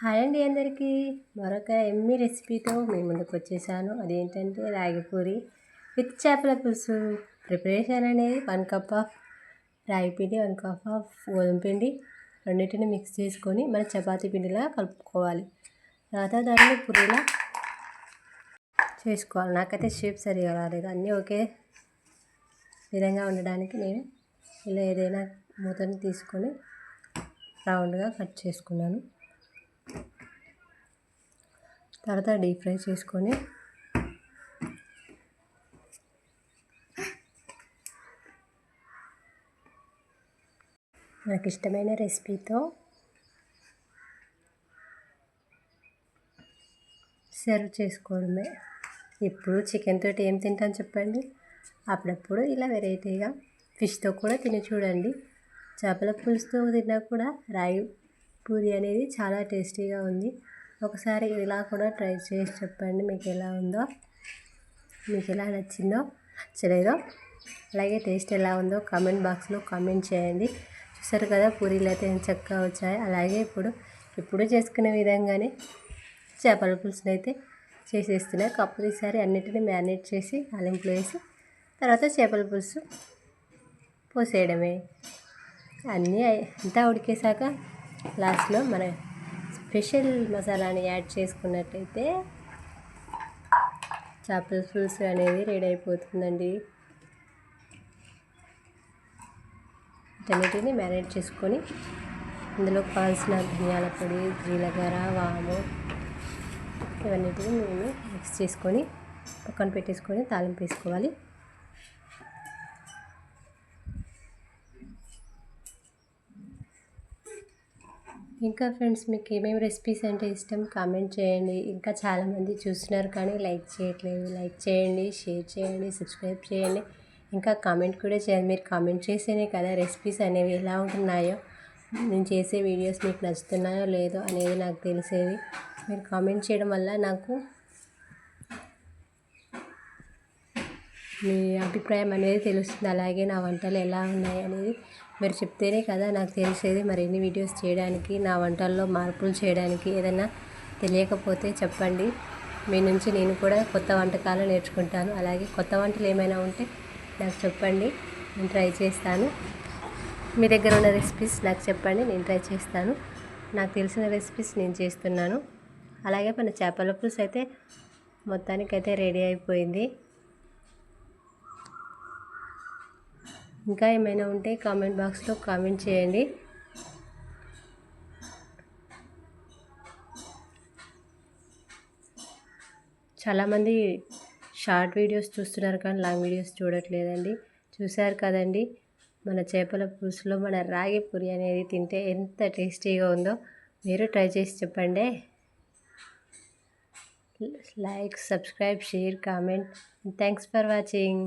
Hi అండి అందరికీ. మరొక ఎమ్మి రెసిపీతో మీ ముందుకు వచ్చేసాను. అదేంటంటే రాగి పూరి విత్ చేపల పులుసు. ప్రిపరేషన్ అనేది 1 కప్ ఆఫ్ రాగి పిండి, 1 కప్ ఆఫ్ గోధుమ పిండి రెండింటిని మిక్స్ చేసుకొని మన చపాతీ పిండిలా కలుపుకోవాలి. తర్వాత దాన్ని పూరిలా చేసుకోవాలి. నాకైతే షేప్ సరిగా రాలేదు. అన్నీ ఒకే విధంగా ఉండడానికి నేను ఇలా ఏదైనా మూతని తీసుకొని రౌండ్గా కట్ చేసుకున్నాను. తర్వాత డీప్ ఫ్రై చేసుకొని నాకు ఇష్టమైన రెసిపీతో సర్వ్ చేసుకోవడమే. ఇప్పుడు చికెన్ తోటి ఏం తింటాను చెప్పండి. అప్పుడప్పుడు ఇలా వెరైటీగా ఫిష్తో కూడా తిని చూడండి. చేపల పులుసుతో తిన్నా కూడా రాగి పూరి అనేది చాలా టేస్టీగా ఉంది. ఒకసారి ఇలా కూడా ట్రై చేసి చెప్పండి మీకు ఎలా ఉందో, మీకు ఎలా నచ్చిందో నచ్చలేదో, అలాగే టేస్ట్ ఎలా ఉందో కామెంట్ బాక్స్లో కామెంట్ చేయండి. చూసారు కదా పూరీలు అయితే ఎంత చక్కగా వచ్చాయి. అలాగే ఇప్పుడు చేసుకునే విధంగానే చేపల పులుసుని అయితే చేసేస్తున్నాయి. కాకపోతే ఈసారి అన్నిటిని మ్యారినేట్ చేసి తాలింపులో వేసి తర్వాత చేపల పులుసు పోసేయడమే. అన్నీ అంతా ఉడికేసాక లాస్ట్లో మన స్పెషల్ మసాలాని యాడ్ చేసుకున్నట్టయితే చేపల పులుసు అనేది రెడీ అయిపోతుందండి. వీటన్నిటిని మ్యారినేట్ చేసుకొని ఇందులో కావాల్సిన ధనియాల పొడి, జీలకర్ర, వాము ఇవన్నిటిని మేము మిక్స్ చేసుకొని పక్కన పెట్టేసుకొని తాలింపు వేసుకోవాలి. ఇంకా ఫ్రెండ్స్ మీకు ఏమేమి రెసిపీస్ అంటే ఇష్టం కామెంట్ చేయండి. ఇంకా చాలామంది చూస్తున్నారు కానీ లైక్ చేయట్లేదు. లైక్ చేయండి, షేర్ చేయండి, సబ్స్క్రైబ్ చేయండి, ఇంకా కామెంట్ కూడా చేయండి. మీరు కామెంట్ చేస్తేనే కదా రెసిపీస్ అనేవి ఎలా ఉంటున్నాయో, నేను చేసే వీడియోస్ మీకు నచ్చుతున్నాయో లేదో అనేది నాకు తెలిసేది. మీరు కామెంట్ చేయడం వల్ల నాకు మీ అభిప్రాయం అనేది తెలుస్తుంది. అలాగే నా వంటలు ఎలా ఉన్నాయి అనేది మీరు చెప్తేనే కదా నాకు తెలిసేది. మరిన్ని వీడియోస్ చేయడానికి, నా వంటల్లో మార్పులు చేయడానికి ఏదైనా తెలియకపోతే చెప్పండి. మీ నుంచి నేను కూడా కొత్త వంటకాలు నేర్చుకుంటాను. అలాగే కొత్త వంటలు ఏమైనా ఉంటే నాకు చెప్పండి, నేను ట్రై చేస్తాను. మీ దగ్గర ఉన్న రెసిపీస్ నాకు చెప్పండి, నేను ట్రై చేస్తాను. నాకు తెలిసిన రెసిపీస్ నేను చేస్తున్నాను. అలాగే మన చేపల పులుసు అయితే మొత్తానికైతే రెడీ అయిపోయింది. ఇంకా ఏమైనా ఉంటే కామెంట్ బాక్స్లో కామెంట్ చేయండి. చాలామంది షార్ట్ వీడియోస్ చూస్తున్నారు కానీ లాంగ్ వీడియోస్ చూడట్లేదండి. చూశారు కదండి, మన చేపల పులుసులో మన రాగి పూరి అనేది తింటే ఎంత టేస్టీగా ఉందో మీరు ట్రై చేసి చెప్పండి. Like, subscribe, share, comment. Thanks for watching.